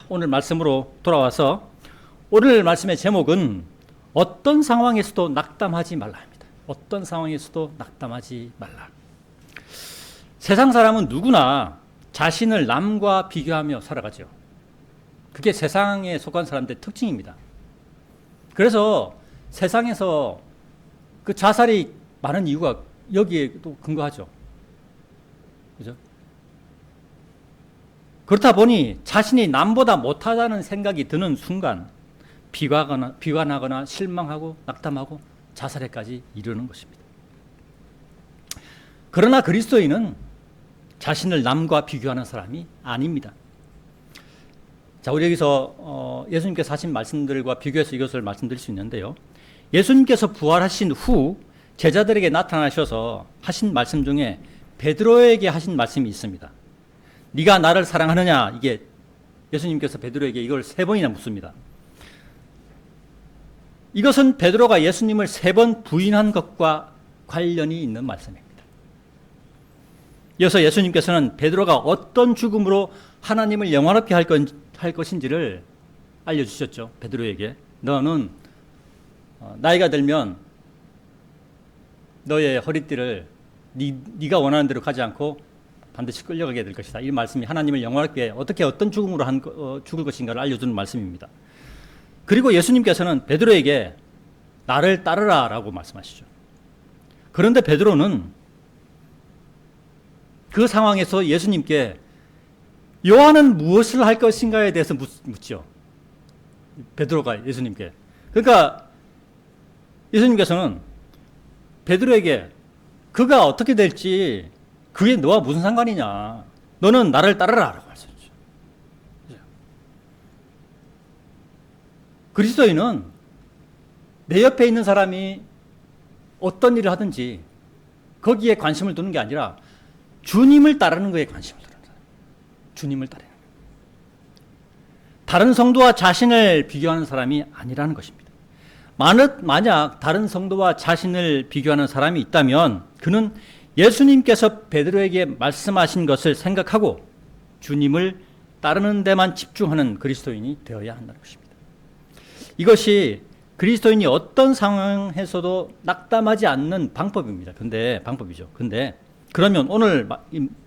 오늘 말씀으로 돌아와서 오늘 말씀의 제목은 어떤 상황에서도 낙담하지 말라입니다. 어떤 상황에서도 낙담하지 말라. 세상 사람은 누구나 자신을 남과 비교하며 살아가죠. 그게 세상에 속한 사람들의 특징입니다. 그래서 세상에서 그 자살이 많은 이유가 여기에도 근거하죠. 그죠? 그렇다 보니 자신이 남보다 못하다는 생각이 드는 순간 비관하거나 실망하고 낙담하고 자살에까지 이르는 것입니다. 그러나 그리스도인은 자신을 남과 비교하는 사람이 아닙니다. 자, 우리 여기서 예수님께서 하신 말씀들과 비교해서 이것을 말씀드릴 수 있는데요. 예수님께서 부활하신 후 제자들에게 나타나셔서 하신 말씀 중에 베드로에게 하신 말씀이 있습니다. 네가 나를 사랑하느냐? 이게 예수님께서 베드로에게 이걸 3번이나 묻습니다. 이것은 베드로가 예수님을 3번 부인한 것과 관련이 있는 말씀입니다. 이어서 예수님께서는 베드로가 어떤 죽음으로 하나님을 영화롭게 할 것인지를 알려주셨죠. 베드로에게 너는 나이가 들면 너의 허리띠를 네가 원하는 대로 가지 않고 반드시 끌려가게 될 것이다. 이 말씀이 하나님을 영화롭게 어떻게 어떤 죽음으로 죽을 것인가를 알려주는 말씀입니다. 그리고 예수님께서는 베드로에게 나를 따르라 라고 말씀하시죠. 그런데 베드로는 그 상황에서 예수님께 요한은 무엇을 할 것인가에 대해서 묻죠. 베드로가 예수님께. 그러니까 예수님께서는 베드로에게 그가 어떻게 될지 그게 너와 무슨 상관이냐. 너는 나를 따르라 라고 말씀하셨죠. 그리스도인은 내 옆에 있는 사람이 어떤 일을 하든지 거기에 관심을 두는 게 아니라 주님을 따르는 거에 관심을 두는 거예요. 주님을 따르는 거예요. 다른 성도와 자신을 비교하는 사람이 아니라는 것입니다. 만약 다른 성도와 자신을 비교하는 사람이 있다면 그는 예수님께서 베드로에게 말씀하신 것을 생각하고 주님을 따르는 데만 집중하는 그리스도인이 되어야 한다는 것입니다. 이것이 그리스도인이 어떤 상황에서도 낙담하지 않는 방법입니다. 방법이죠. 근데 그러면 오늘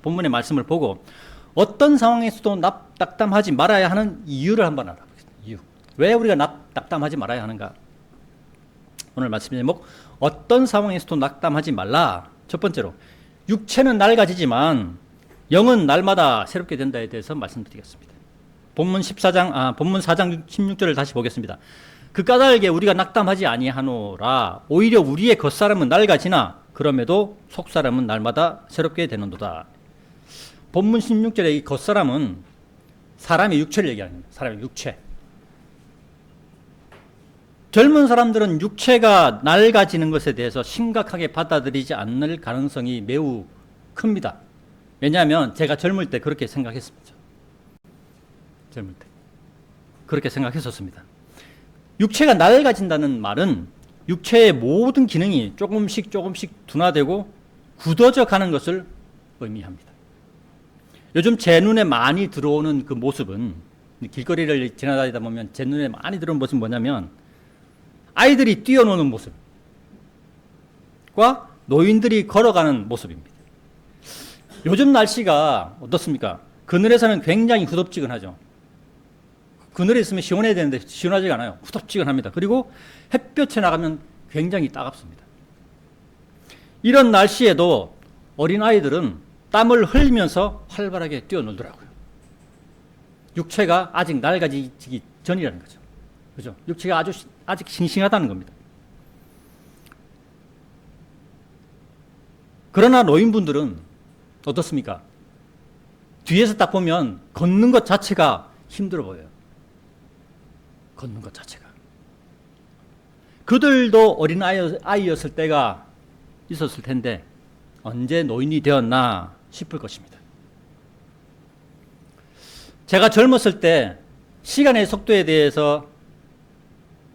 본문의 말씀을 보고 어떤 상황에서도 낙담하지 말아야 하는 이유를 한번 알아보겠습니다. 이유. 왜 우리가 낙담하지 말아야 하는가? 오늘 말씀 제목 어떤 상황에서도 낙담하지 말라. 첫 번째로 육체는 낡아지지만 영은 날마다 새롭게 된다에 대해서 말씀드리겠습니다. 본문 4장 16절을 다시 보겠습니다. 그 까닭에 우리가 낙담하지 아니하노라. 오히려 우리의 겉사람은 낡아지나 그럼에도 속사람은 날마다 새롭게 되는도다. 본문 16절의 이 겉사람은 사람의 육체를 얘기합니다. 사람의 육체. 젊은 사람들은 육체가 낡아지는 것에 대해서 심각하게 받아들이지 않을 가능성이 매우 큽니다. 왜냐하면 제가 젊을 때 그렇게 생각했습니다. 젊을 때 그렇게 생각했었습니다. 육체가 낡아진다는 말은 육체의 모든 기능이 조금씩 둔화되고 굳어져 가는 것을 의미합니다. 요즘 제 눈에 많이 들어오는 그 모습은 길거리를 지나다니다 보면 제 눈에 많이 들어오는 모습은 뭐냐면 아이들이 뛰어노는 모습과 노인들이 걸어가는 모습입니다. 요즘 날씨가 어떻습니까? 그늘에서는 굉장히 후덥지근하죠. 그늘에 있으면 시원해야 되는데 시원하지가 않아요. 후덥지근합니다. 그리고 햇볕에 나가면 굉장히 따갑습니다. 이런 날씨에도 어린아이들은 땀을 흘리면서 활발하게 뛰어놀더라고요. 육체가 아직 낡아지기 전이라는 거죠. 그죠? 육체가 아직 싱싱하다는 겁니다. 그러나 노인분들은 어떻습니까? 뒤에서 딱 보면 걷는 것 자체가 힘들어 보여요. 걷는 것 자체가. 그들도 어린아이였을 때가 있었을 텐데 언제 노인이 되었나 싶을 것입니다. 제가 젊었을 때 시간의 속도에 대해서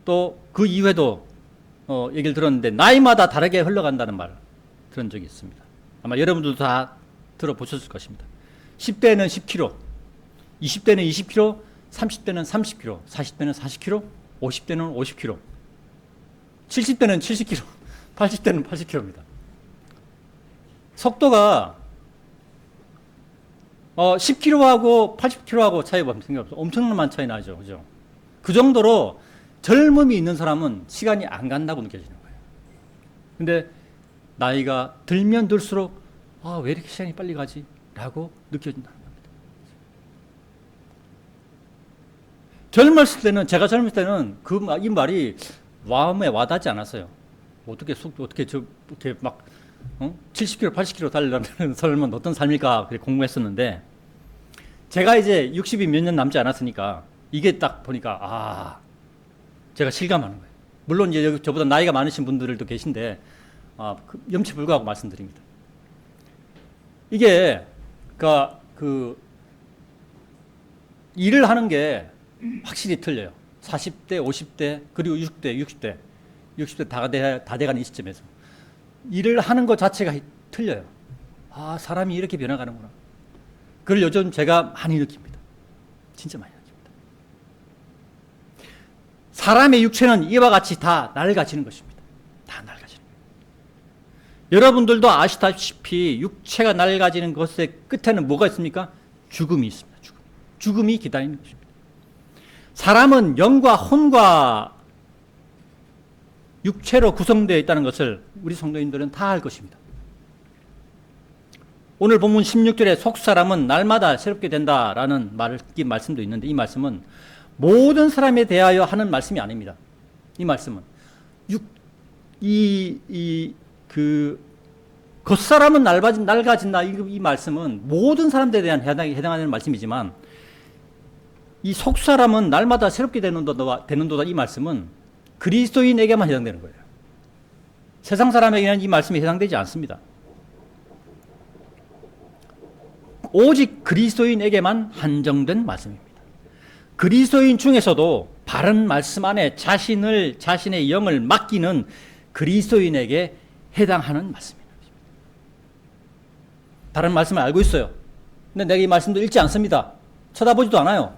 또 그 이후에도 얘기를 들었는데 나이마다 다르게 흘러간다는 말 들은 적이 있습니다. 아마 여러분들도 다 들어보셨을 것입니다. 10대는 10km, 20대는 20km, 30대는 30km, 40대는 40km, 50대는 50km, 70대는 70km, 80대는 80km입니다. 속도가 10km하고 80km하고 차이 보면 엄청난 차이 나죠. 그죠? 그 정도로 젊음이 있는 사람은 시간이 안 간다고 느껴지는 거예요. 근데 나이가 들면 들수록 왜 이렇게 시간이 빨리 가지? 라고 느껴진다는 겁니다. 젊었을 때는, 제가 젊을 때는 이 말이 마음에 와닿지 않았어요. 어떻게 이렇게 막 70km, 80km 달리려는 삶은 어떤 삶일까 공부했었는데, 제가 이제 60이 몇 년 남지 않았으니까 이게 딱 보니까 제가 실감하는 거예요. 물론 이제 여기 저보다 나이가 많으신 분들도 계신데 염치불구하고 말씀드립니다. 이게 일을 하는 게 확실히 틀려요. 40대, 50대, 그리고 60대 다 돼가는 이 시점에서 일을 하는 것 자체가 틀려요. 사람이 이렇게 변해가는구나. 그걸 요즘 제가 많이 느낍니다. 진짜 많이 느낍니다. 사람의 육체는 이와 같이 다 낡아지는 것입니다. 다 낡아지는 거예요. 여러분들도 아시다시피 육체가 낡아지는 것의 끝에는 뭐가 있습니까? 죽음이 있습니다. 죽음이 기다리는 것입니다. 사람은 영과 혼과 육체로 구성되어 있다는 것을 우리 성도인들은 다 알 것입니다. 오늘 본문 16절에 속사람은 날마다 새롭게 된다라는 말씀도 있는데, 이 말씀은 모든 사람에 대하여 하는 말씀이 아닙니다. 이 말씀은 겉사람은 낡아진다, 이 말씀은 모든 사람들에 대한 해당하는 말씀이지만, 이 속사람은 날마다 새롭게 되는도다, 이 말씀은 그리스도인에게만 해당되는 거예요. 세상 사람에게는 이 말씀이 해당되지 않습니다. 오직 그리스도인에게만 한정된 말씀입니다. 그리스도인 중에서도 바른 말씀 안에 자신의 영을 맡기는 그리스도인에게 해당하는 말씀입니다. 다른 말씀을 알고 있어요. 근데 내가 이 말씀도 읽지 않습니다. 쳐다보지도 않아요.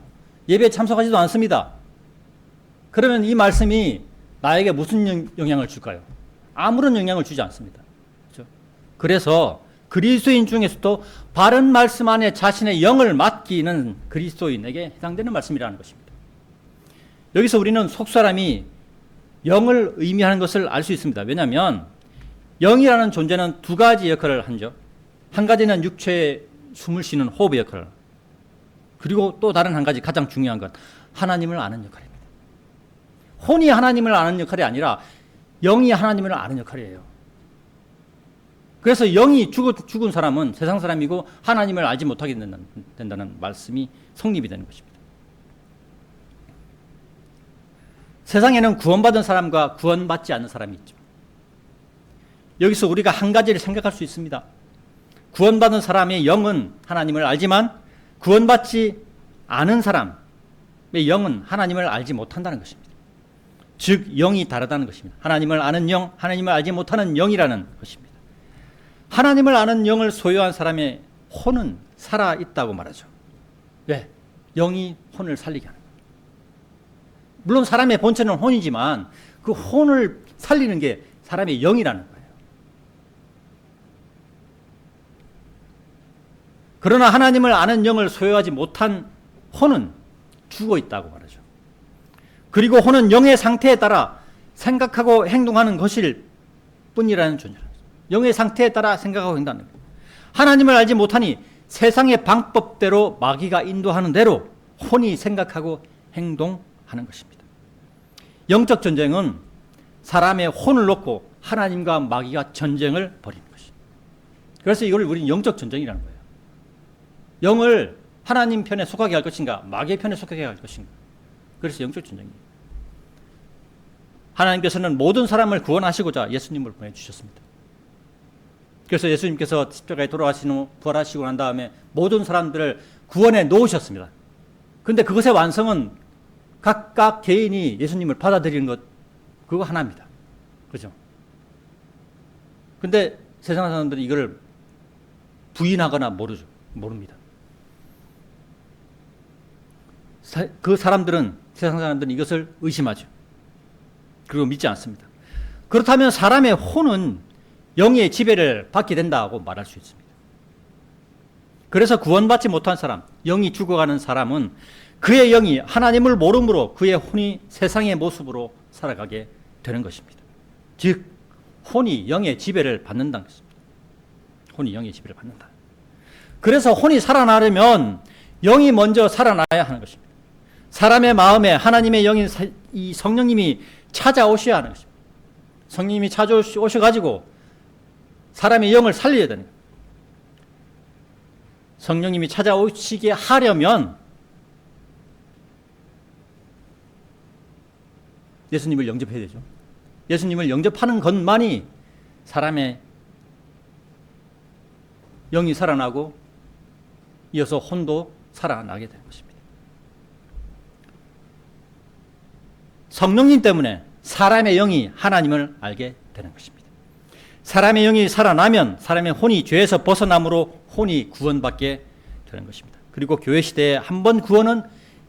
예배에 참석하지도 않습니다. 그러면 이 말씀이 나에게 무슨 영향을 줄까요? 아무런 영향을 주지 않습니다. 그렇죠? 그래서 그리스도인 중에서도 바른 말씀 안에 자신의 영을 맡기는 그리스도인에게 해당되는 말씀이라는 것입니다. 여기서 우리는 속사람이 영을 의미하는 것을 알 수 있습니다. 왜냐하면 영이라는 존재는 두 가지 역할을 하죠. 한 가지는 육체에 숨을 쉬는 호흡의 역할을, 그리고 또 다른 한 가지 가장 중요한 건 하나님을 아는 역할입니다. 혼이 하나님을 아는 역할이 아니라 영이 하나님을 아는 역할이에요. 그래서 영이 죽은 사람은 세상 사람이고 하나님을 알지 못하게 된다는 말씀이 성립이 되는 것입니다. 세상에는 구원받은 사람과 구원받지 않는 사람이 있죠. 여기서 우리가 한 가지를 생각할 수 있습니다. 구원받은 사람의 영은 하나님을 알지만 구원받지 않은 사람의 영은 하나님을 알지 못한다는 것입니다. 즉 영이 다르다는 것입니다. 하나님을 아는 영, 하나님을 알지 못하는 영이라는 것입니다. 하나님을 아는 영을 소유한 사람의 혼은 살아있다고 말하죠. 왜? 영이 혼을 살리게 하는 거예요. 물론 사람의 본체는 혼이지만 그 혼을 살리는 게 사람의 영이라는 거예요. 그러나 하나님을 아는 영을 소유하지 못한 혼은 죽어 있다고 말하죠. 그리고 혼은 영의 상태에 따라 생각하고 행동하는 것일 뿐이라는 존재입니다. 영의 상태에 따라 생각하고 행동하는 거예요. 하나님을 알지 못하니 세상의 방법대로 마귀가 인도하는 대로 혼이 생각하고 행동하는 것입니다. 영적 전쟁은 사람의 혼을 놓고 하나님과 마귀가 전쟁을 벌이는 것입니다. 그래서 이걸 우리는 영적 전쟁이라는 거예요. 영을 하나님 편에 속하게 할 것인가, 마귀의 편에 속하게 할 것인가. 그래서 영적 전쟁입니다. 하나님께서는 모든 사람을 구원하시고자 예수님을 보내주셨습니다. 그래서 예수님께서 십자가에 돌아가신 후 부활하시고 난 다음에 모든 사람들을 구원해 놓으셨습니다. 그런데 그것의 완성은 각각 개인이 예수님을 받아들이는 것, 그거 하나입니다. 그죠? 근데 세상 사람들은 이걸 부인하거나 모릅니다. 그 사람들은, 세상 사람들은 이것을 의심하죠. 그리고 믿지 않습니다. 그렇다면 사람의 혼은 영의 지배를 받게 된다고 말할 수 있습니다. 그래서 구원받지 못한 사람, 영이 죽어가는 사람은 그의 영이 하나님을 모름으로 그의 혼이 세상의 모습으로 살아가게 되는 것입니다. 즉 혼이 영의 지배를 받는다는 것입니다. 혼이 영의 지배를 받는다. 그래서 혼이 살아나려면 영이 먼저 살아나야 하는 것입니다. 사람의 마음에 하나님의 영인 이 성령님이 찾아오셔야 하는 것입니다. 성령님이 찾아오셔가지고 사람의 영을 살려야 되는 거예요. 성령님이 찾아오시게 하려면 예수님을 영접해야 되죠. 예수님을 영접하는 것만이 사람의 영이 살아나고 이어서 혼도 살아나게 되는 것입니다. 성령님 때문에 사람의 영이 하나님을 알게 되는 것입니다. 사람의 영이 살아나면 사람의 혼이 죄에서 벗어남으로 혼이 구원받게 되는 것입니다. 그리고 교회 시대에 한 번 구원은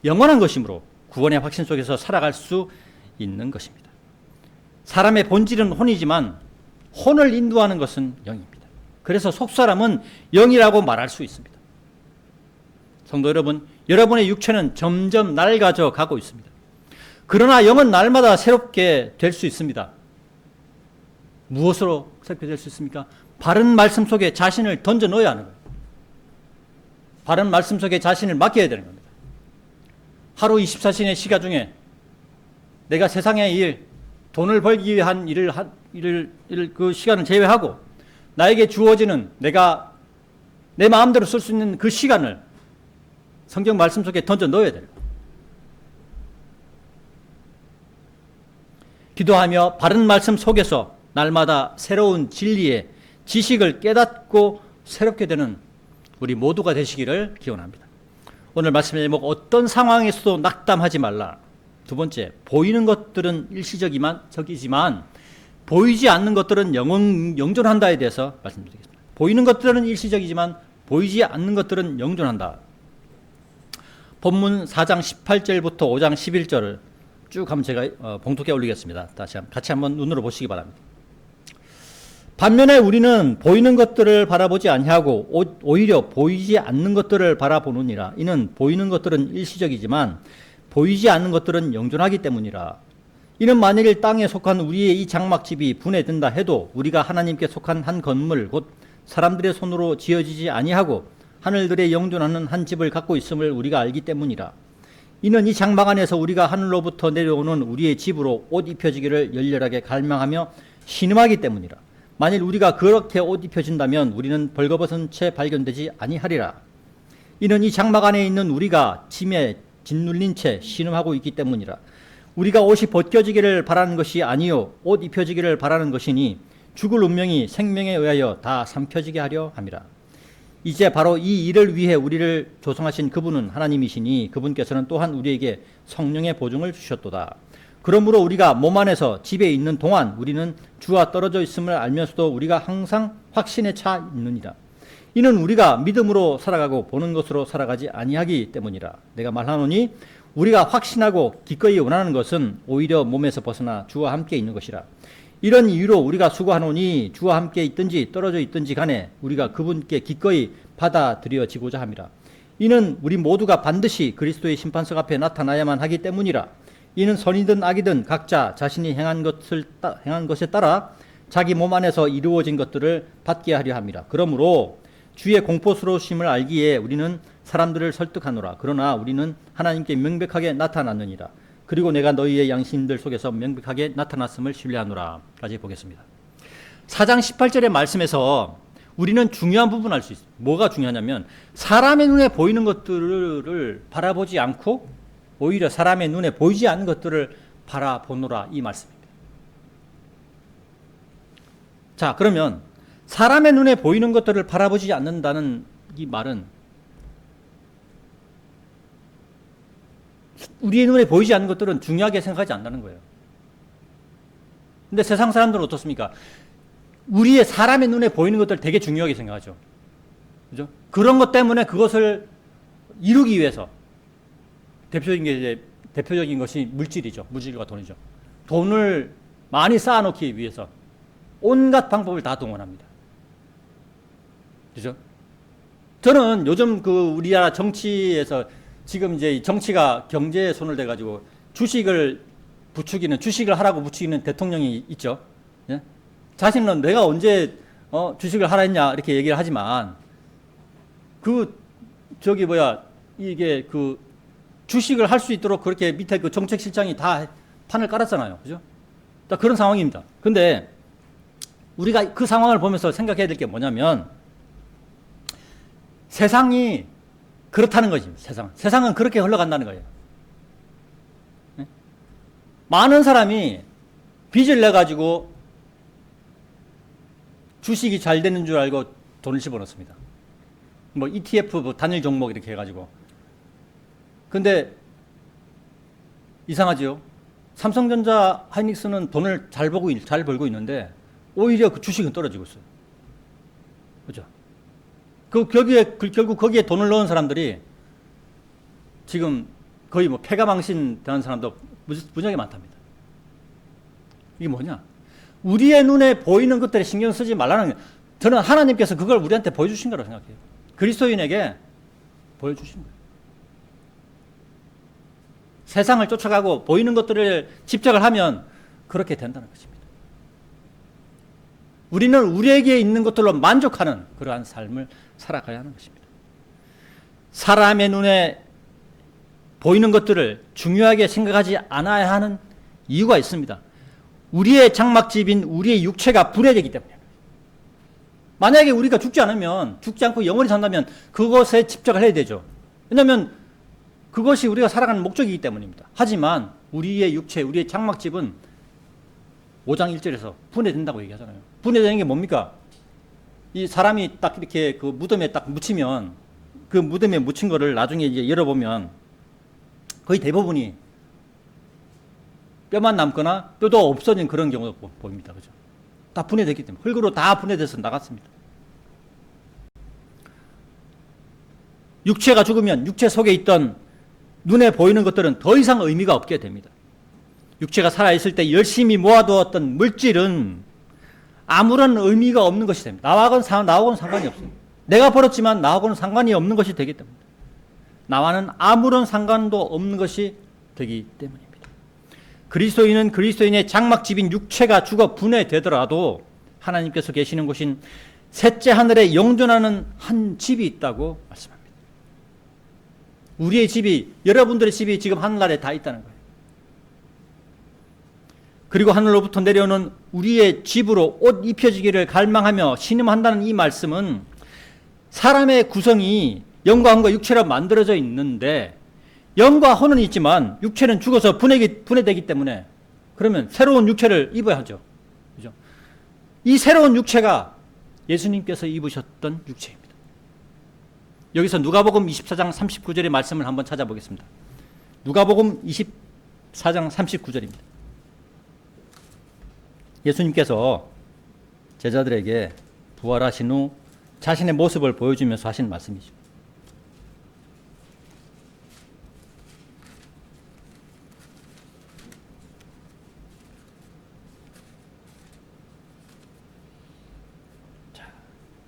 영원한 것이므로 구원의 확신 속에서 살아갈 수 있는 것입니다. 사람의 본질은 혼이지만 혼을 인도하는 것은 영입니다. 그래서 속사람은 영이라고 말할 수 있습니다. 성도 여러분, 여러분의 육체는 점점 낡아져 가고 있습니다. 그러나 영은 날마다 새롭게 될 수 있습니다. 무엇으로 새롭게 될 수 있습니까? 바른 말씀 속에 자신을 던져 넣어야 하는 거예요. 바른 말씀 속에 자신을 맡겨야 되는 겁니다. 하루 24시간의 시간 중에 내가 세상의 일, 돈을 벌기 위한 그 시간을 제외하고 나에게 주어지는 내가 내 마음대로 쓸 수 있는 그 시간을 성경 말씀 속에 던져 넣어야 돼요. 기도하며 바른 말씀 속에서 날마다 새로운 진리의 지식을 깨닫고 새롭게 되는 우리 모두가 되시기를 기원합니다. 오늘 말씀의 제목, 어떤 상황에서도 낙담하지 말라. 두 번째, 보이는 것들은 일시적이지만 보이지 않는 것들은 영존한다에 대해서 말씀드리겠습니다. 보이는 것들은 일시적이지만 보이지 않는 것들은 영존한다. 본문 4장 18절부터 5장 11절을 쭉 한번 제가 봉독해 올리겠습니다. 같이 한번 눈으로 보시기 바랍니다. 반면에 우리는 보이는 것들을 바라보지 아니하고 오히려 보이지 않는 것들을 바라보느니라. 이는 보이는 것들은 일시적이지만 보이지 않는 것들은 영존하기 때문이라. 이는 만일 땅에 속한 우리의 이 장막집이 분해된다 해도 우리가 하나님께 속한 한 건물 곧 사람들의 손으로 지어지지 아니하고 하늘들에 영존하는 한 집을 갖고 있음을 우리가 알기 때문이라. 이는 이 장막 안에서 우리가 하늘로부터 내려오는 우리의 집으로 옷 입혀지기를 열렬하게 갈망하며 신음하기 때문이라. 만일 우리가 그렇게 옷 입혀진다면 우리는 벌거벗은 채 발견되지 아니하리라. 이는 이 장막 안에 있는 우리가 짐에 짓눌린 채 신음하고 있기 때문이라. 우리가 옷이 벗겨지기를 바라는 것이 아니요 옷 입혀지기를 바라는 것이니 죽을 운명이 생명에 의하여 다 삼켜지게 하려 함이라. 이제 바로 이 일을 위해 우리를 조성하신 그분은 하나님이시니 그분께서는 또한 우리에게 성령의 보증을 주셨도다. 그러므로 우리가 몸 안에서 집에 있는 동안 우리는 주와 떨어져 있음을 알면서도 우리가 항상 확신에 차 있느니라. 이는 우리가 믿음으로 살아가고 보는 것으로 살아가지 아니하기 때문이라. 내가 말하노니 우리가 확신하고 기꺼이 원하는 것은 오히려 몸에서 벗어나 주와 함께 있는 것이라. 이런 이유로 우리가 수고하노니 주와 함께 있든지 떨어져 있든지 간에 우리가 그분께 기꺼이 받아들여지고자 함이라. 이는 우리 모두가 반드시 그리스도의 심판석 앞에 나타나야만 하기 때문이라. 이는 선이든 악이든 각자 자신이 행한 것에 따라 자기 몸 안에서 이루어진 것들을 받게 하려 함이라. 그러므로 주의 공포스러우심을 알기에 우리는 사람들을 설득하노라. 그러나 우리는 하나님께 명백하게 나타났느니라. 그리고 내가 너희의 양심들 속에서 명백하게 나타났음을 신뢰하노라. 까지 보겠습니다. 4장 18절의 말씀에서 우리는 중요한 부분을 알 수 있습니다. 뭐가 중요하냐면 사람의 눈에 보이는 것들을 바라보지 않고 오히려 사람의 눈에 보이지 않는 것들을 바라보노라, 이 말씀입니다. 자, 그러면 사람의 눈에 보이는 것들을 바라보지 않는다는 이 말은 우리의 눈에 보이지 않는 것들은 중요하게 생각하지 않는다는 거예요. 근데 세상 사람들은 어떻습니까? 우리의 사람의 눈에 보이는 것들 되게 중요하게 생각하죠. 그죠? 그런 것 때문에 그것을 이루기 위해서 대표적인 것이 물질이죠. 물질과 돈이죠. 돈을 많이 쌓아놓기 위해서 온갖 방법을 다 동원합니다. 그죠? 저는 요즘 우리나라 정치에서 지금 이제 정치가 경제에 손을 대가지고 주식을 하라고 부추기는 대통령이 있죠. 예? 자신은 내가 언제 주식을 하라 했냐 이렇게 얘기를 하지만 이게 주식을 할 수 있도록 그렇게 밑에 정책실장이 다 판을 깔았잖아요. 그죠? 그런 상황입니다. 근데 우리가 그 상황을 보면서 생각해야 될 게 뭐냐면 세상이 그렇다는 거지. 세상은 그렇게 흘러간다는 거예요. 네? 많은 사람이 빚을 내가지고 주식이 잘 되는 줄 알고 돈을 집어넣습니다. ETF 단일 종목 이렇게 해가지고. 근데 이상하지요. 삼성전자 하이닉스는 돈을 잘 벌고 있는데 오히려 그 주식은 떨어지고 있어요. 그죠? 결국 거기에 돈을 넣은 사람들이 지금 거의 패가망신 당한 사람도 무지하게 많답니다. 이게 뭐냐? 우리의 눈에 보이는 것들에 신경 쓰지 말라는 게, 저는 하나님께서 그걸 우리한테 보여주신 거라고 생각해요. 그리스도인에게 보여주신 거예요. 세상을 쫓아가고 보이는 것들을 집착을 하면 그렇게 된다는 것입니다. 우리는 우리에게 있는 것들로 만족하는 그러한 삶을 살아가야 하는 것입니다. 사람의 눈에 보이는 것들을 중요하게 생각하지 않아야 하는 이유가 있습니다. 우리의 장막집인 우리의 육체가 분해되기 때문에. 만약에 우리가 죽지 않고 영원히 산다면 그것에 집착을 해야 되죠. 왜냐하면 그것이 우리가 살아가는 목적이기 때문입니다. 하지만 우리의 육체, 우리의 장막집은 5장 1절에서 분해된다고 얘기하잖아요. 분해되는 게 뭡니까? 이 사람이 딱 이렇게 그 무덤에 딱 묻히면 그 무덤에 묻힌 거를 나중에 이제 열어보면 거의 대부분이 뼈만 남거나 뼈도 없어진 그런 경우도 보입니다. 그죠? 다 분해됐기 때문에. 흙으로 다 분해돼서 나갔습니다. 육체가 죽으면 육체 속에 있던 눈에 보이는 것들은 더 이상 의미가 없게 됩니다. 육체가 살아있을 때 열심히 모아두었던 물질은 아무런 의미가 없는 것이 됩니다. 나하고는 상관이 없습니다. 내가 벌었지만 나하고는 상관이 없는 것이 되기 때문입니다. 나와는 아무런 상관도 없는 것이 되기 때문입니다. 그리스도인은 그리스도인의 장막집인 육체가 죽어 분해되더라도 하나님께서 계시는 곳인 셋째 하늘에 영존하는 한 집이 있다고 말씀합니다. 우리의 집이, 여러분들의 집이 지금 하늘나라에 다 있다는 거예요. 그리고 하늘로부터 내려오는 우리의 집으로 옷 입혀지기를 갈망하며 신음한다는 이 말씀은 사람의 구성이 영과 혼과 육체로 만들어져 있는데 영과 혼은 있지만 육체는 죽어서 분해되기 때문에 그러면 새로운 육체를 입어야 하죠. 그죠? 이 새로운 육체가 예수님께서 입으셨던 육체입니다. 여기서 누가복음 24장 39절의 말씀을 한번 찾아보겠습니다. 누가복음 24장 39절입니다. 예수님께서 제자들에게 부활하신 후 자신의 모습을 보여주면서 하신 말씀이죠.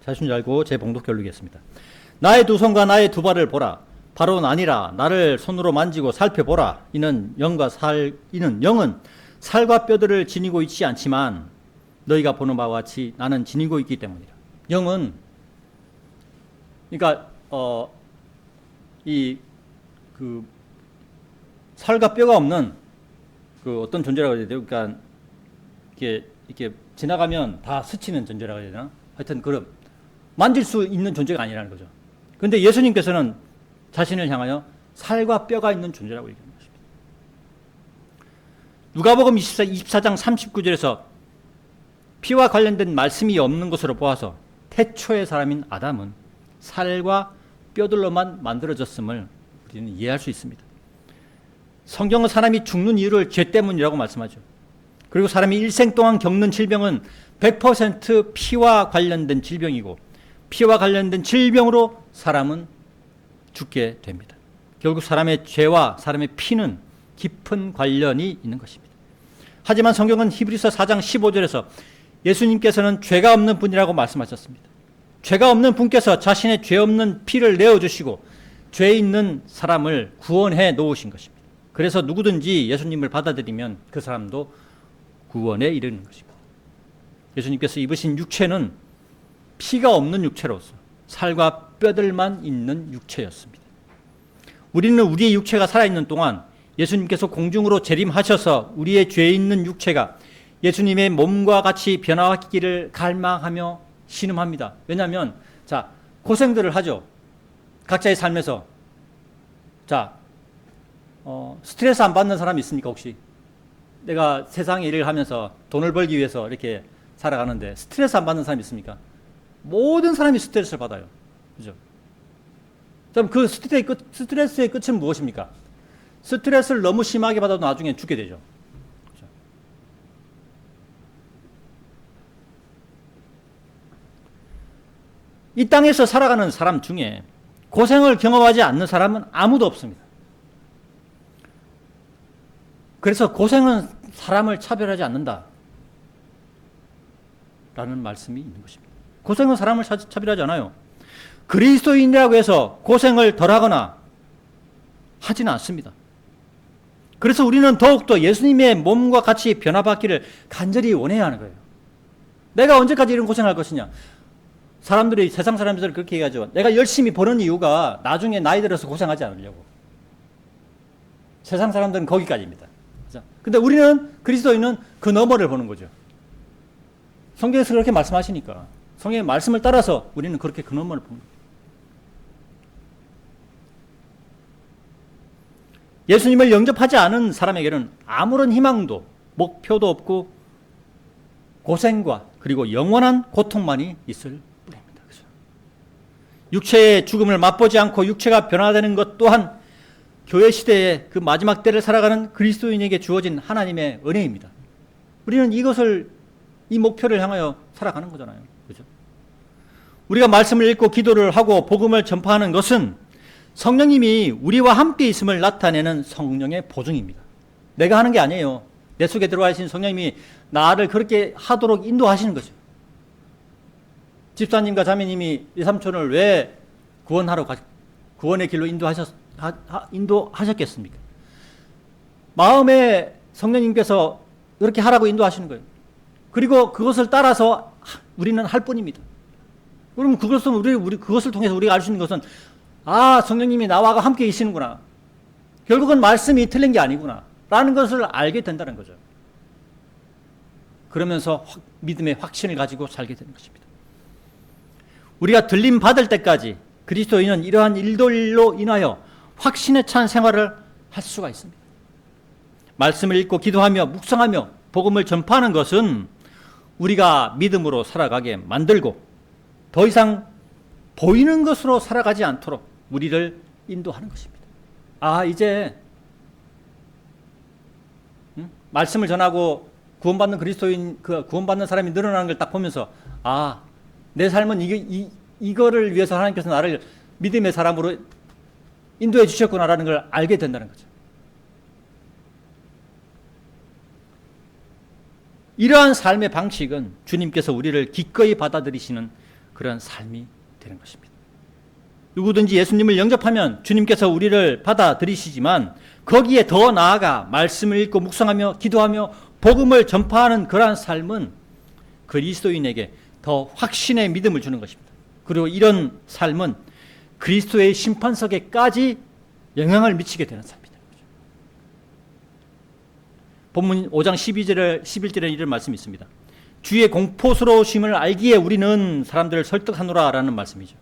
자신 줄 알고 제 봉독 결루겠습니다. 나의 두 손과 나의 두 발을 보라. 바로는 아니라 나를 손으로 만지고 살펴보라. 이는 영은 살과 뼈들을 지니고 있지 않지만 너희가 보는 바와 같이 나는 지니고 있기 때문이라. 영은 그러니까 살과 뼈가 없는 그 어떤 존재라고 해야 돼요. 그러니까 이렇게 지나가면 다 스치는 존재라고 해야 되나? 하여튼 그런 만질 수 있는 존재가 아니라는 거죠. 그런데 예수님께서는 자신을 향하여 살과 뼈가 있는 존재라고 얘기합니다. 누가복음 24장 39절에서 피와 관련된 말씀이 없는 것으로 보아서 태초의 사람인 아담은 살과 뼈들로만 만들어졌음을 우리는 이해할 수 있습니다. 성경은 사람이 죽는 이유를 죄 때문이라고 말씀하죠. 그리고 사람이 일생 동안 겪는 질병은 100% 피와 관련된 질병이고 피와 관련된 질병으로 사람은 죽게 됩니다. 결국 사람의 죄와 사람의 피는 깊은 관련이 있는 것입니다. 하지만 성경은 히브리서 4장 15절에서 예수님께서는 죄가 없는 분이라고 말씀하셨습니다. 죄가 없는 분께서 자신의 죄 없는 피를 내어주시고 죄 있는 사람을 구원해 놓으신 것입니다. 그래서 누구든지 예수님을 받아들이면 그 사람도 구원에 이르는 것입니다. 예수님께서 입으신 육체는 피가 없는 육체로서 살과 뼈들만 있는 육체였습니다. 우리는 우리의 육체가 살아있는 동안 예수님께서 공중으로 재림하셔서 우리의 죄 있는 육체가 예수님의 몸과 같이 변화하기를 갈망하며 신음합니다. 왜냐하면 고생들을 하죠. 각자의 삶에서. 스트레스 안 받는 사람이 있습니까 혹시? 내가 세상에 일을 하면서 돈을 벌기 위해서 이렇게 살아가는데 스트레스 안 받는 사람이 있습니까? 모든 사람이 스트레스를 받아요. 그죠? 그럼 그 스트레스의 끝은 무엇입니까? 스트레스를 너무 심하게 받아도 나중에 죽게 되죠. 그죠? 이 땅에서 살아가는 사람 중에 고생을 경험하지 않는 사람은 아무도 없습니다. 그래서 고생은 사람을 차별하지 않는다 라는 말씀이 있는 것입니다. 고생은 사람을 차별하지 않아요. 그리스도인이라고 해서 고생을 덜하거나 하지는 않습니다. 그래서 우리는 더욱더 예수님의 몸과 같이 변화받기를 간절히 원해야 하는 거예요. 내가 언제까지 이런 고생할 것이냐. 세상 사람들이 그렇게 얘기하죠. 내가 열심히 버는 이유가 나중에 나이 들어서 고생하지 않으려고. 세상 사람들은 거기까지입니다. 근데 우리는, 그리스도인은 그 너머를 보는 거죠. 성경에서 그렇게 말씀하시니까 성경의 말씀을 따라서 우리는 그렇게 그 너머를 보는 거예요. 예수님을 영접하지 않은 사람에게는 아무런 희망도 목표도 없고 고생과 그리고 영원한 고통만이 있을 뿐입니다. 그렇죠? 육체의 죽음을 맛보지 않고 육체가 변화되는 것 또한 교회 시대의 그 마지막 때를 살아가는 그리스도인에게 주어진 하나님의 은혜입니다. 우리는 이 목표를 향하여 살아가는 거잖아요. 그죠? 우리가 말씀을 읽고 기도를 하고 복음을 전파하는 것은 성령님이 우리와 함께 있음을 나타내는 성령의 보증입니다. 내가 하는 게 아니에요. 내 속에 들어와 계신 성령님이 나를 그렇게 하도록 인도하시는 거죠. 집사님과 자매님이 이 삼촌을 왜 구원의 길로 인도하셨겠습니까? 마음에 성령님께서 이렇게 하라고 인도하시는 거예요. 그리고 그것을 따라서 우리는 할 뿐입니다. 그럼 그것을 통해서 우리가 알 수 있는 것은 성령님이 나와 함께 계시는구나. 결국은 말씀이 틀린 게 아니구나. 라는 것을 알게 된다는 거죠. 그러면서 믿음의 확신을 가지고 살게 되는 것입니다. 우리가 들림 받을 때까지 그리스도인은 이러한 일들로 인하여 확신에 찬 생활을 할 수가 있습니다. 말씀을 읽고 기도하며 묵상하며 복음을 전파하는 것은 우리가 믿음으로 살아가게 만들고 더 이상 보이는 것으로 살아가지 않도록 우리를 인도하는 것입니다. 이제 말씀을 전하고 구원받는 그리스도인, 구원받는 사람이 늘어나는 걸 딱 보면서 내 삶은 이거를 위해서 하나님께서 나를 믿음의 사람으로 인도해 주셨구나라는 걸 알게 된다는 거죠. 이러한 삶의 방식은 주님께서 우리를 기꺼이 받아들이시는 그런 삶이 되는 것입니다. 누구든지 예수님을 영접하면 주님께서 우리를 받아들이시지만 거기에 더 나아가 말씀을 읽고 묵상하며 기도하며 복음을 전파하는 그러한 삶은 그리스도인에게 더 확신의 믿음을 주는 것입니다. 그리고 이런 삶은 그리스도의 심판석에까지 영향을 미치게 되는 삶이다. 본문 5장 11절에 이런 말씀이 있습니다. 주의 공포스러우심을 알기에 우리는 사람들을 설득하노라 라는 말씀이죠.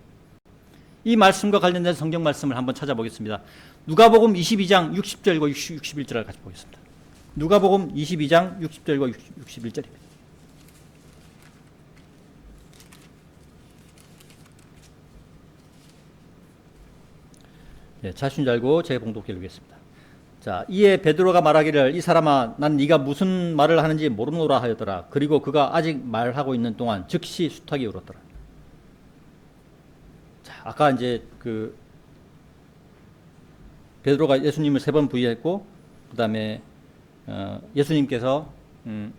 이 말씀과 관련된 성경 말씀을 한번 찾아보겠습니다. 누가복음 22장 60절과 61절을 같이 보겠습니다. 누가복음 22장 60절과 61절입니다. 자신 줄 알고 제가 봉독해 보겠습니다. 이에 베드로가 말하기를 이 사람아 난 네가 무슨 말을 하는지 모르노라 하였더라. 그리고 그가 아직 말하고 있는 동안 즉시 수탉이 울었더라. 아까 이제 베드로가 예수님을 3번 부인했고, 그 다음에 예수님께서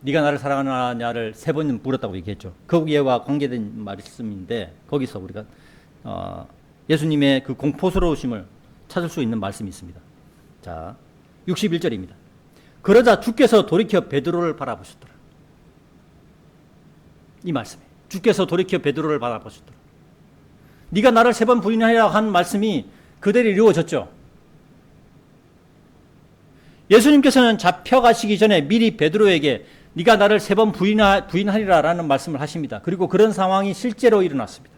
네가 나를 사랑하느냐를 3번 물었다고 얘기했죠. 거기에와 관계된 말씀인데, 거기서 우리가 예수님의 그 공포스러우심을 찾을 수 있는 말씀이 있습니다. 자, 61절입니다. 그러자 주께서 돌이켜 베드로를 바라보셨더라. 이 말씀에 주께서 돌이켜 베드로를 바라보셨더라. 네가 나를 3번 부인하라 한 말씀이 그대로 이루어졌죠. 예수님께서는 잡혀가시기 전에 미리 베드로에게 네가 나를 3번 부인하리라라는 말씀을 하십니다. 그리고 그런 상황이 실제로 일어났습니다.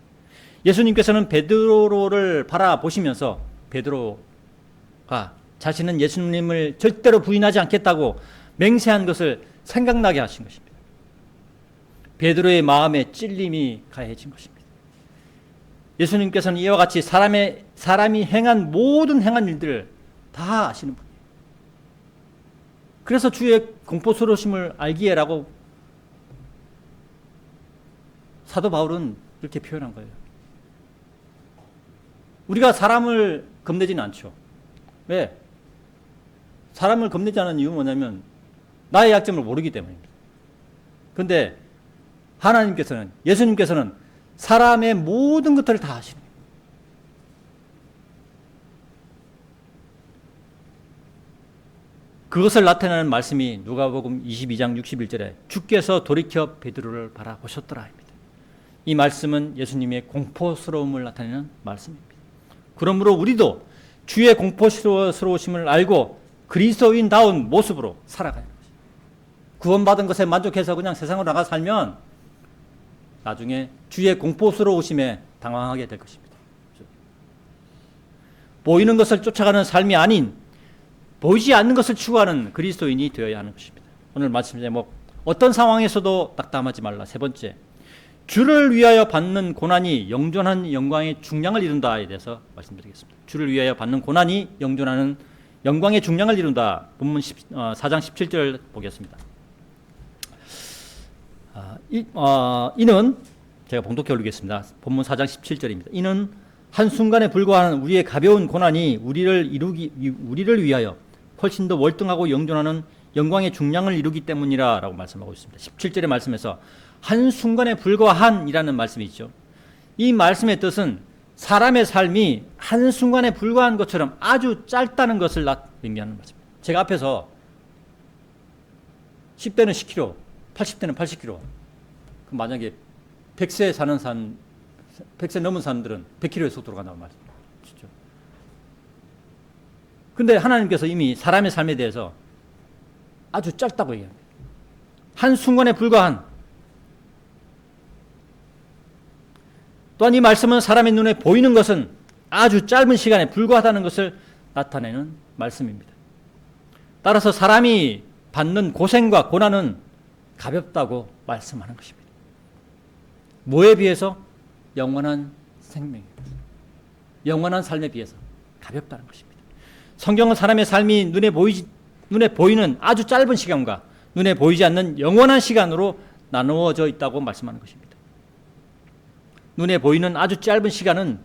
예수님께서는 베드로를 바라보시면서 베드로가 자신은 예수님을 절대로 부인하지 않겠다고 맹세한 것을 생각나게 하신 것입니다. 베드로의 마음에 찔림이 가해진 것입니다. 예수님께서는 이와 같이 사람이 행한 모든 행한 일들을 다 아시는 분이에요. 그래서 주의 공포스러우심을 알기에라고 사도 바울은 이렇게 표현한 거예요. 우리가 사람을 겁내지는 않죠. 왜? 사람을 겁내지 않는 이유는 뭐냐면 나의 약점을 모르기 때문입니다. 그런데 하나님께서는, 예수님께서는 사람의 모든 것들을 다 아시는 거예요. 그것을 나타내는 말씀이 누가복음 22장 61절에 주께서 돌이켜 베드로를 바라보셨더라입니다. 이 말씀은 예수님의 공포스러움을 나타내는 말씀입니다. 그러므로 우리도 주의 공포스러우심을 알고 그리스도인다운 모습으로 살아가야 합니다. 구원받은 것에 만족해서 그냥 세상으로 나가 살면 나중에 주의 공포스러우심에 당황하게 될 것입니다. 보이는 것을 쫓아가는 삶이 아닌 보이지 않는 것을 추구하는 그리스도인이 되어야 하는 것입니다. 오늘 말씀 제목, 어떤 상황에서도 낙담하지 말라. 3번째, 주를 위하여 받는 고난이 영존한 영광의 중량을 이룬다에 대해서 말씀드리겠습니다. 주를 위하여 받는 고난이 영존하는 영광의 중량을 이룬다. 본문 4장 17절 보겠습니다. 이는 제가 봉독해 올리겠습니다. 본문 4장 17절입니다. 이는 한순간에 불과한 우리의 가벼운 고난이 우리를 위하여 훨씬 더 월등하고 영존하는 영광의 중량을 이루기 때문이라 라고 말씀하고 있습니다. 17절의 말씀에서 한순간에 불과한이라는 말씀이 있죠. 이 말씀의 뜻은 사람의 삶이 한순간에 불과한 것처럼 아주 짧다는 것을 의미하는 말씀입니다. 제가 앞에서 10대는 10km, 80대는 80km. 만약에 100세 넘은 사람들은 100km의 속도로 간다고 말씀입니다. 근데 하나님께서 이미 사람의 삶에 대해서 아주 짧다고 얘기합니다. 한순간에 불과한. 또한 이 말씀은 사람의 눈에 보이는 것은 아주 짧은 시간에 불과하다는 것을 나타내는 말씀입니다. 따라서 사람이 받는 고생과 고난은 가볍다고 말씀하는 것입니다. 뭐에 비해서? 영원한 생명에 비해서. 영원한 삶에 비해서 가볍다는 것입니다. 성경은 사람의 삶이 눈에 보이는 아주 짧은 시간과 눈에 보이지 않는 영원한 시간으로 나누어져 있다고 말씀하는 것입니다. 눈에 보이는 아주 짧은 시간은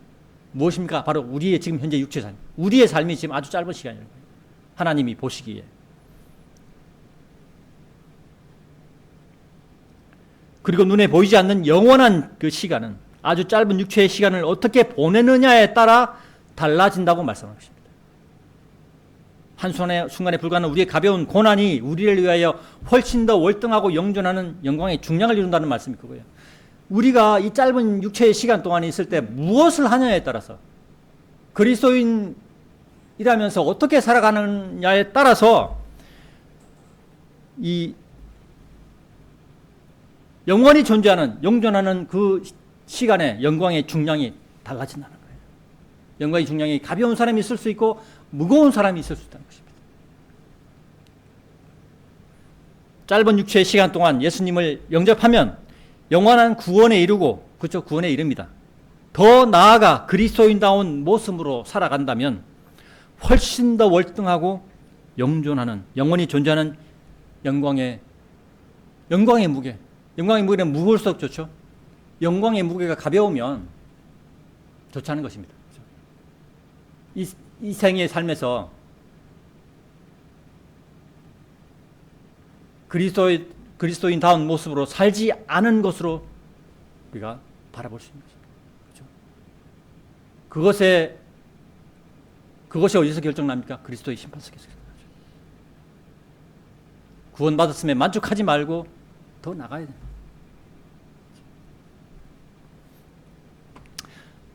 무엇입니까? 바로 우리의 지금 현재 육체 삶. 우리의 삶이 지금 아주 짧은 시간이라는 거예요. 하나님이 보시기에. 그리고 눈에 보이지 않는 영원한 그 시간은 아주 짧은 육체의 시간을 어떻게 보내느냐에 따라 달라진다고 말씀하는 것입니다. 한순간에 불과한 우리의 가벼운 고난이 우리를 위하여 훨씬 더 월등하고 영존하는 영광의 중량을 이룬다는 말씀이 그거예요. 우리가 이 짧은 육체의 시간 동안에 있을 때 무엇을 하냐에 따라서, 그리스도인이라면서 어떻게 살아가느냐에 따라서 이 영원히 존재하는, 영존하는 그 시간의 영광의 중량이 달라진다는 거예요. 영광의 중량이 가벼운 사람이 있을 수 있고 무거운 사람이 있을 수 있다는 것입니다. 짧은 육체의 시간 동안 예수님을 영접하면 영원한 구원에 이르고, 그렇죠, 구원에 이릅니다. 더 나아가 그리스도인다운 모습으로 살아간다면 훨씬 더 월등하고 영존하는, 영원히 존재하는 영광의 무게. 영광의 무게는 무거울수록 좋죠. 영광의 무게가 가벼우면 좋지 않은 것입니다. 이 이 생의 삶에서 그리스도인다운 모습으로 살지 않은 것으로 우리가 바라볼 수 있는 거죠. 그렇죠? 그것이 어디서 결정납니까? 그리스도의 심판석에서 결정나죠. 구원받았음에 만족하지 말고 더 나가야 됩니다.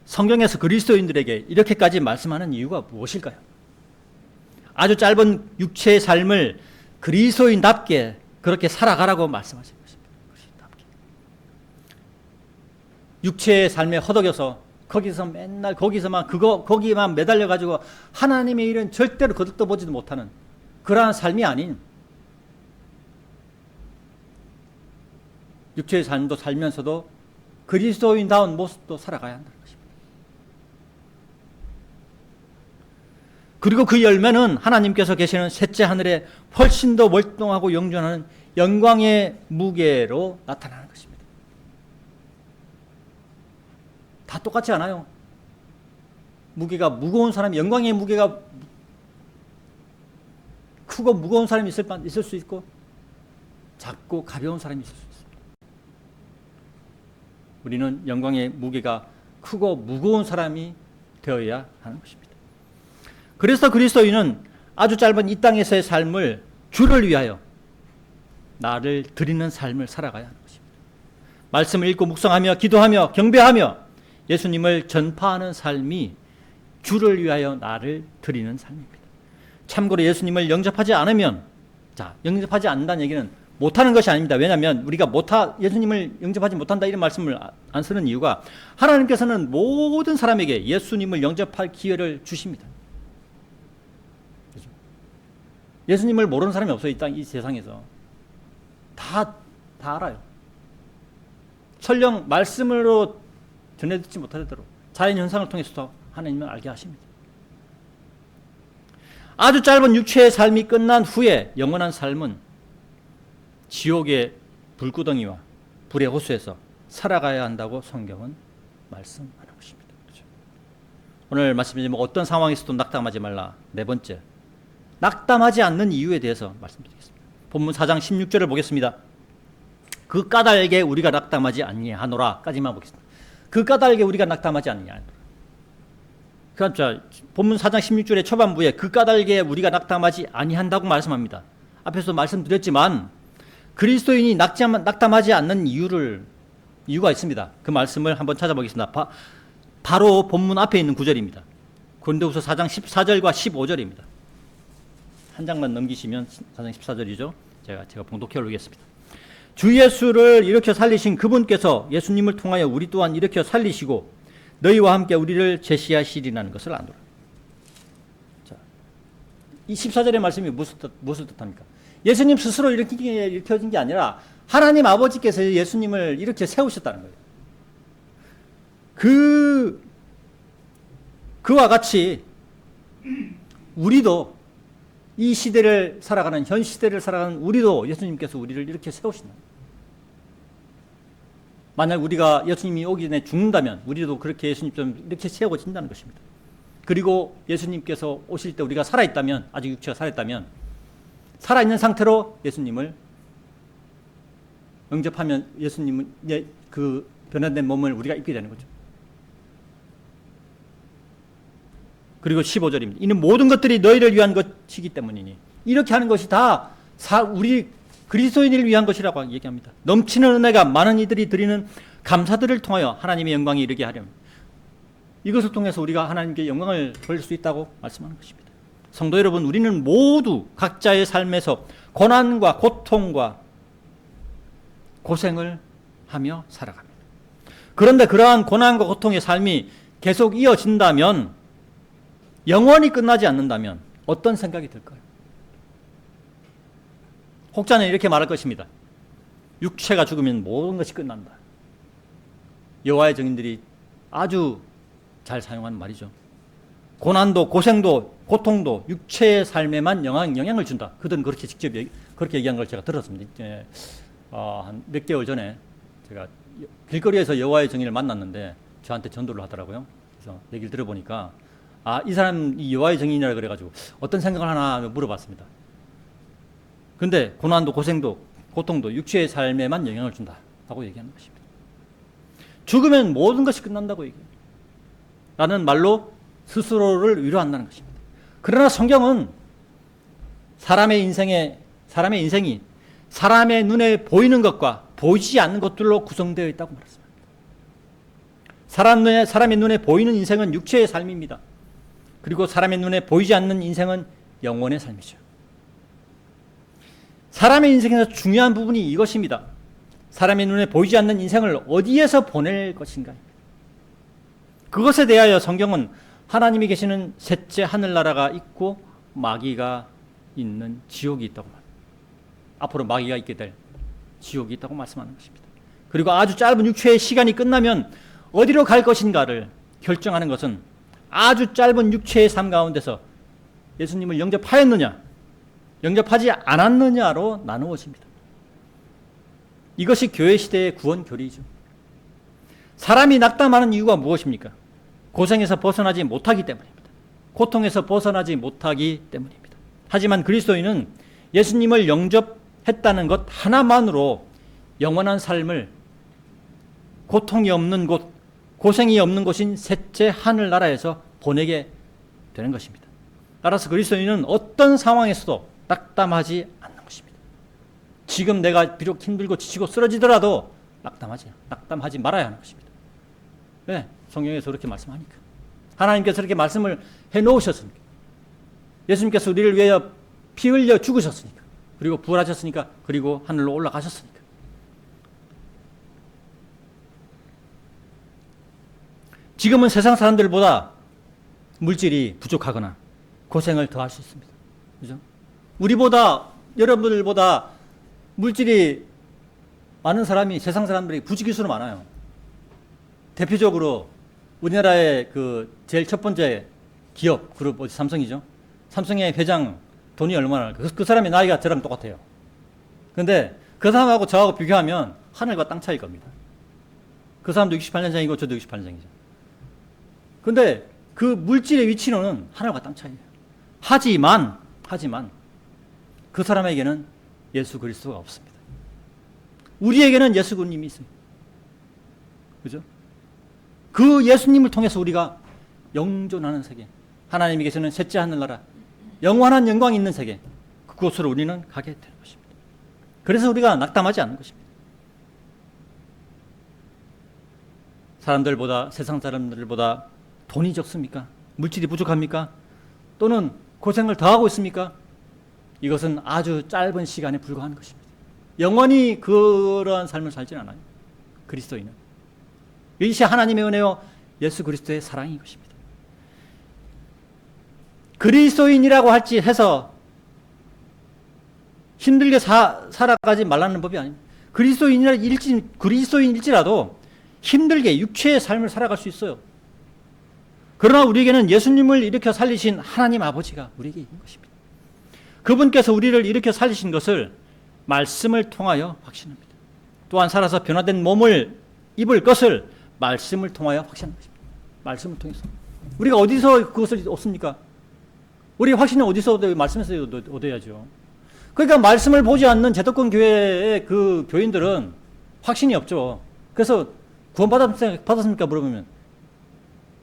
성경에서 그리스도인들에게 이렇게까지 말씀하는 이유가 무엇일까요? 아주 짧은 육체의 삶을 그리스도인답게 그렇게 살아가라고 말씀하신 것입니다. 육체의 삶에 허덕여서 거기서 맨날 거기만 매달려 가지고 하나님의 일은 절대로 거들떠 보지도 못하는 그러한 삶이 아닌 육체의 삶도 살면서도 그리스도인다운 모습도 살아가야 한다는 것입니다. 그리고 그 열매는 하나님께서 계시는 셋째 하늘에 훨씬 더 월동하고 영존하는 영광의 무게로 나타나는 것입니다. 다 똑같지 않아요. 무게가 무거운 사람이, 영광의 무게가 크고 무거운 사람이 있을 수 있고 작고 가벼운 사람이 있을 수 있습니다. 우리는 영광의 무게가 크고 무거운 사람이 되어야 하는 것입니다. 그래서 그리스도인은 아주 짧은 이 땅에서의 삶을 주를 위하여 나를 드리는 삶을 살아가야 하는 것입니다. 말씀을 읽고 묵상하며 기도하며 경배하며 예수님을 전파하는 삶이 주를 위하여 나를 드리는 삶입니다. 참고로 예수님을 영접하지 않으면, 영접하지 않는다는 얘기는 못하는 것이 아닙니다. 왜냐하면 우리가 예수님을 영접하지 못한다 이런 말씀을 안 쓰는 이유가 하나님께서는 모든 사람에게 예수님을 영접할 기회를 주십니다. 예수님을 모르는 사람이 없어요. 이 세상에서. 다 알아요. 설령 말씀으로 전해 듣지 못하더라도 자연현상을 통해서도 하나님은 알게 하십니다. 아주 짧은 육체의 삶이 끝난 후에 영원한 삶은 지옥의 불구덩이와 불의 호수에서 살아가야 한다고 성경은 말씀하는 것입니다. 그렇죠? 오늘 말씀드리면 어떤 상황에서도 낙담하지 말라. 네 번째, 낙담하지 않는 이유에 대해서 말씀드리겠습니다. 본문 4장 16절을 보겠습니다. 그 까닭에 우리가 낙담하지 아니하노라까지만 보겠습니다. 그 까닭에 우리가 낙담하지 아니하노라. 그러니까 본문 4장 16절의 초반부에 그 까닭에 우리가 낙담하지 아니한다고 말씀합니다. 앞에서 말씀드렸지만 그리스도인이 낙담하지 않는 이유가 있습니다. 그 말씀을 한번 찾아보겠습니다. 바로 본문 앞에 있는 구절입니다. 고린도후서 4장 14절과 15절입니다. 한 장만 넘기시면 4장 14절이죠. 제가 봉독해 올리겠습니다. 주 예수를 일으켜 살리신 그분께서 예수님을 통하여 우리 또한 일으켜 살리시고 너희와 함께 우리를 제시하시리라는 것을 아노라. 자, 이 14절의 말씀이 무엇을 뜻합니까? 예수님 스스로 일으켜진 게 아니라 하나님 아버지께서 예수님을 이렇게 세우셨다는 거예요. 그와 같이 우리도 이 시대를 살아가는, 현 시대를 살아가는 우리도 예수님께서 우리를 이렇게 세우신다. 만약 우리가 예수님이 오기 전에 죽는다면 우리도 그렇게 예수님처럼 이렇게 세워진다는 것입니다. 그리고 예수님께서 오실 때 우리가 살아있다면, 아직 육체가 살아있다면 살아있는 상태로 예수님을 영접하면 예수님은 그 변화된 몸을 우리가 입게 되는 거죠. 그리고 15절입니다. 이는 모든 것들이 너희를 위한 것이기 때문이니. 이렇게 하는 것이 다 우리 그리스도인을 위한 것이라고 얘기합니다. 넘치는 은혜가 많은 이들이 드리는 감사들을 통하여 하나님의 영광에 이르게 하려면 이것을 통해서 우리가 하나님께 영광을 돌릴 수 있다고 말씀하는 것입니다. 성도 여러분, 우리는 모두 각자의 삶에서 고난과 고통과 고생을 하며 살아갑니다. 그런데 그러한 고난과 고통의 삶이 계속 이어진다면, 영원히 끝나지 않는다면 어떤 생각이 들까요? 혹자는 이렇게 말할 것입니다. 육체가 죽으면 모든 것이 끝난다. 여호와의 증인들이 아주 잘 사용하는 말이죠. 고난도 고생도 고통도 육체의 삶에만 영향을 준다. 그들은 그렇게 직접 그렇게 얘기한 걸 제가 들었습니다. 한 몇 개월 전에 제가 길거리에서 여호와의 증인을 만났는데 저한테 전도를 하더라고요. 그래서 얘기를 들어보니까 아, 이 사람이 여호와의 증인이라 그래가지고 어떤 생각을 하나 물어봤습니다. 근데 고난도 고생도 고통도 육체의 삶에만 영향을 준다라고 얘기하는 것입니다. 죽으면 모든 것이 끝난다고 얘기해요. 라는 말로 스스로를 위로한다는 것입니다. 그러나 성경은 사람의 인생이 사람의 눈에 보이는 것과 보이지 않는 것들로 구성되어 있다고 말했습니다. 사람의 눈에 보이는 인생은 육체의 삶입니다. 그리고 사람의 눈에 보이지 않는 인생은 영혼의 삶이죠. 사람의 인생에서 중요한 부분이 이것입니다. 사람의 눈에 보이지 않는 인생을 어디에서 보낼 것인가. 그것에 대하여 성경은 하나님이 계시는 셋째 하늘나라가 있고 마귀가 있는 지옥이 있다고 말합니다. 앞으로 마귀가 있게 될 지옥이 있다고 말씀하는 것입니다. 그리고 아주 짧은 육체의 시간이 끝나면 어디로 갈 것인가를 결정하는 것은 아주 짧은 육체의 삶 가운데서 예수님을 영접하였느냐 영접하지 않았느냐로 나누어집니다. 이것이 교회 시대의 구원 교리이죠. 사람이 낙담하는 이유가 무엇입니까? 고생에서 벗어나지 못하기 때문입니다. 고통에서 벗어나지 못하기 때문입니다. 하지만 그리스도인은 예수님을 영접했다는 것 하나만으로 영원한 삶을 고통이 없는 곳, 고생이 없는 곳인 셋째 하늘나라에서 보내게 되는 것입니다. 따라서 그리스도인은 어떤 상황에서도 낙담하지 않는 것입니다. 지금 내가 비록 힘들고 지치고 쓰러지더라도 낙담하지 말아야 하는 것입니다. 왜? 성경에서 그렇게 말씀하니까. 하나님께서 그렇게 말씀을 해놓으셨으니까. 예수님께서 우리를 위하여 피 흘려 죽으셨으니까. 그리고 부활하셨으니까. 그리고 하늘로 올라가셨으니까. 지금은 세상 사람들보다 물질이 부족하거나 고생을 더 할 수 있습니다. 그죠? 우리보다, 여러분들보다 물질이 많은 사람이, 세상 사람들이 부지기수로 많아요. 대표적으로 우리나라의 그 제일 첫 번째 기업 그룹, 삼성이죠. 삼성의 회장 돈이 얼마나, 그 사람의 나이가 저랑 똑같아요. 근데 그 사람하고 저하고 비교하면 하늘과 땅 차이일 겁니다. 그 사람도 68년생이고 저도 68년생이죠. 근데 그 물질의 위치로는 하늘과 땅 차이예요. 하지만 그 사람에게는 예수 그리스도가 없습니다. 우리에게는 예수 그리스도님이 있어요. 그죠? 그 예수님을 통해서 우리가 영존하는 세계, 하나님이 계시는 셋째 하늘나라, 영원한 영광이 있는 세계, 그곳으로 우리는 가게 되는 것입니다. 그래서 우리가 낙담하지 않는 것입니다. 사람들보다, 세상 사람들보다 돈이 적습니까? 물질이 부족합니까? 또는 고생을 더 하고 있습니까? 이것은 아주 짧은 시간에 불과한 것입니다. 영원히 그러한 삶을 살진 않아요. 그리스도인은. 이것이 하나님의 은혜요 예수 그리스도의 사랑인 것입니다. 그리스도인이라고 할지 해서 힘들게 살아가지 말라는 법이 아닙니다. 그리스도인일지라도 힘들게 육체의 삶을 살아갈 수 있어요. 그러나 우리에게는 예수님을 일으켜 살리신 하나님 아버지가 우리에게 있는 것입니다. 그분께서 우리를 일으켜 살리신 것을 말씀을 통하여 확신합니다. 또한 살아서 변화된 몸을 입을 것을 말씀을 통하여 확신하는 것입니다. 말씀을 통해서. 우리가 어디서 그것을 얻습니까? 우리 확신은 어디서 얻어요? 말씀에서 얻어야죠. 그러니까 말씀을 보지 않는 제도권 교회의 그 교인들은 확신이 없죠. 그래서 구원 받았습니까? 물어보면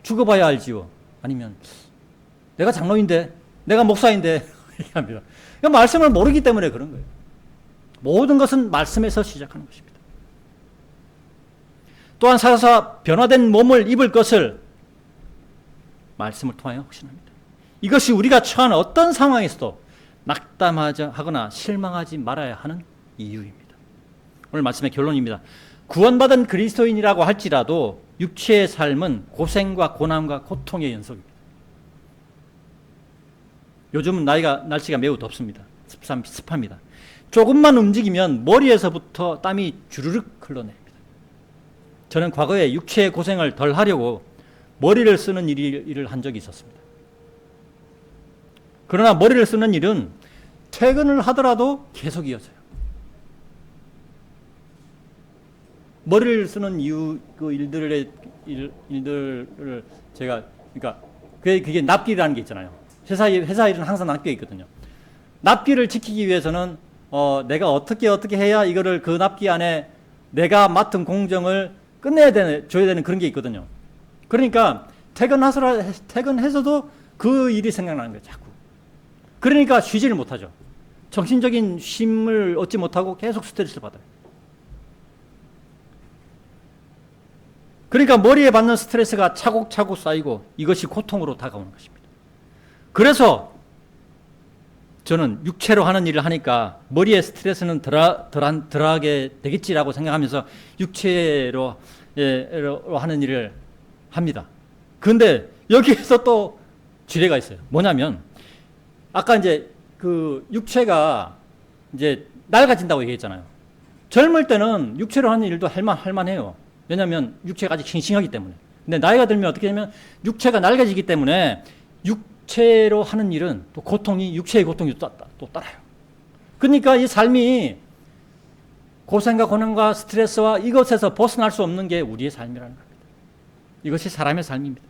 죽어봐야 알지요. 아니면 내가 장로인데, 내가 목사인데 얘기합니다. 그러니까 말씀을 모르기 때문에 그런 거예요. 모든 것은 말씀에서 시작하는 것입니다. 또한 살아서 변화된 몸을 입을 것을 말씀을 통하여 확신합니다. 이것이 우리가 처한 어떤 상황에서도 낙담하거나 실망하지 말아야 하는 이유입니다. 오늘 말씀의 결론입니다. 구원받은 그리스도인이라고 할지라도 육체의 삶은 고생과 고난과 고통의 연속입니다. 요즘은 날씨가 매우 덥습니다. 습합니다. 조금만 움직이면 머리에서부터 땀이 주르륵 흘러냅니다. 저는 과거에 육체의 고생을 덜 하려고 머리를 쓰는 일을 한 적이 있었습니다. 그러나 머리를 쓰는 일은 퇴근을 하더라도 계속 이어져요. 머리를 쓰는 이유, 그 일들을 제가, 그러니까 그게 납기라는 게 있잖아요. 회사 일은 항상 납기가 있거든요. 납기를 지키기 위해서는 내가 어떻게 해야 이거를 그 납기 안에 내가 맡은 공정을 줘야 되는 그런 게 있거든요. 그러니까 퇴근해서도 그 일이 생각나는 거예요, 자꾸. 그러니까 쉬지를 못하죠. 정신적인 쉼을 얻지 못하고 계속 스트레스를 받아요. 그러니까 머리에 받는 스트레스가 차곡차곡 쌓이고 이것이 고통으로 다가오는 것입니다. 그래서 저는 육체로 하는 일을 하니까 머리에 스트레스는 덜하게 되겠지라고 생각하면서 육체로 하는 일을 합니다. 그런데 여기에서 또 지뢰가 있어요. 뭐냐면 아까 이제 그 육체가 이제 낡아진다고 얘기했잖아요. 젊을 때는 육체로 하는 일도 할만해요. 왜냐하면 육체가 아직 싱싱하기 때문에. 근데 나이가 들면 어떻게 되면 육체가 낡아지기 때문에 육체로 하는 일은 또 고통이 육체의 고통이 또 따라요. 그러니까 이 삶이 고생과 고난과 스트레스와 이것에서 벗어날 수 없는 게 우리의 삶이라는 겁니다. 이것이 사람의 삶입니다.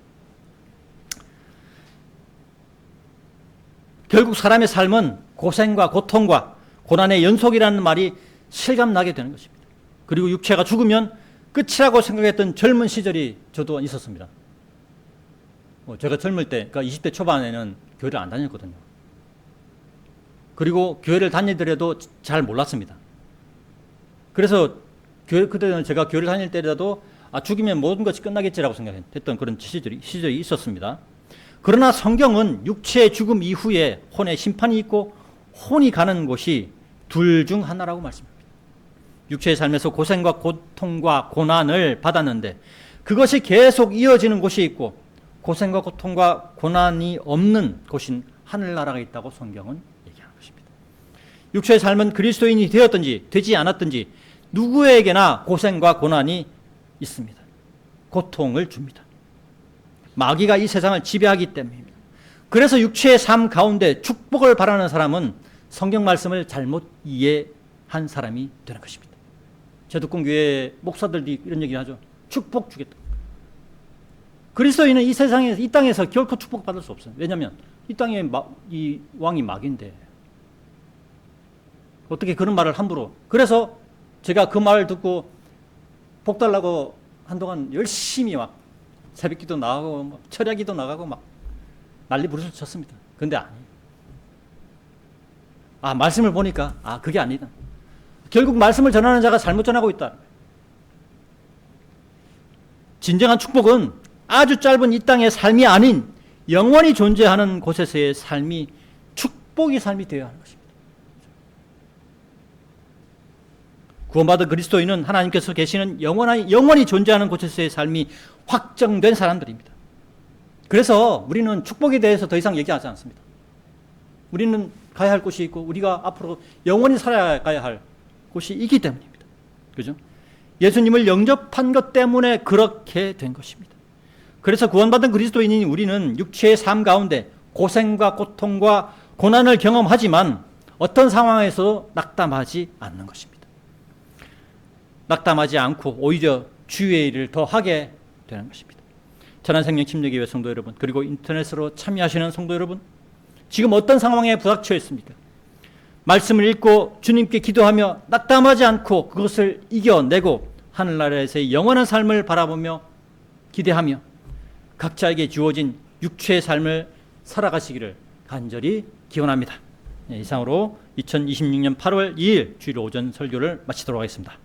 결국 사람의 삶은 고생과 고통과 고난의 연속이라는 말이 실감나게 되는 것입니다. 그리고 육체가 죽으면 끝이라고 생각했던 젊은 시절이 저도 있었습니다. 제가 젊을 때, 그러니까 20대 초반에는 교회를 안 다녔거든요. 그리고 교회를 다니더라도 잘 몰랐습니다. 그래서 그때는 제가 교회를 다닐 때라도 죽이면 모든 것이 끝나겠지라고 생각했던 그런 시절이 있었습니다. 그러나 성경은 육체의 죽음 이후에 혼의 심판이 있고 혼이 가는 곳이 둘 중 하나라고 말씀합니다. 육체의 삶에서 고생과 고통과 고난을 받았는데 그것이 계속 이어지는 곳이 있고 고생과 고통과 고난이 없는 곳인 하늘나라가 있다고 성경은 얘기하는 것입니다. 육체의 삶은 그리스도인이 되었든지 되지 않았든지 누구에게나 고생과 고난이 있습니다. 고통을 줍니다. 마귀가 이 세상을 지배하기 때문입니다. 그래서 육체의 삶 가운데 축복을 바라는 사람은 성경 말씀을 잘못 이해한 사람이 되는 것입니다. 제독공교회 목사들이 이런 얘기를 하죠. 축복 주겠다. 그리스도인은 이 땅에서 결코 축복받을 수 없어요. 왜냐하면 이 땅에 이 왕이 마귀인데 어떻게 그런 말을 함부로. 그래서 제가 그 말을 듣고 복 달라고 한동안 열심히 막 새벽기도 나가고 막 철야기도 나가고 막 난리 부르짖 쳤습니다. 그런데 아니에요. 말씀을 보니까 그게 아니다. 결국 말씀을 전하는 자가 잘못 전하고 있다. 진정한 축복은 아주 짧은 이 땅의 삶이 아닌 영원히 존재하는 곳에서의 삶이 축복의 삶이 되어야 하는 것입니다. 구원받은 그리스도인은 하나님께서 계시는 영원히 존재하는 곳에서의 삶이 확정된 사람들입니다. 그래서 우리는 축복에 대해서 더 이상 얘기하지 않습니다. 우리는 가야 할 곳이 있고 우리가 앞으로 영원히 살아가야 할 곳이 있기 때문입니다. 그죠? 예수님을 영접한 것 때문에 그렇게 된 것입니다. 그래서 구원받은 그리스도인인 우리는 육체의 삶 가운데 고생과 고통과 고난을 경험하지만 어떤 상황에서도 낙담하지 않는 것입니다. 낙담하지 않고 오히려 주의 일을 더 하게 되는 것입니다. 천안생명 침례교회 성도 여러분, 그리고 인터넷으로 참여하시는 성도 여러분, 지금 어떤 상황에 부닥쳐 있습니까? 말씀을 읽고 주님께 기도하며 낙담하지 않고 그것을 이겨내고 하늘나라에서의 영원한 삶을 바라보며 기대하며 각자에게 주어진 육체의 삶을 살아가시기를 간절히 기원합니다. 이상으로 2026년 8월 2일 주일 오전 설교를 마치도록 하겠습니다.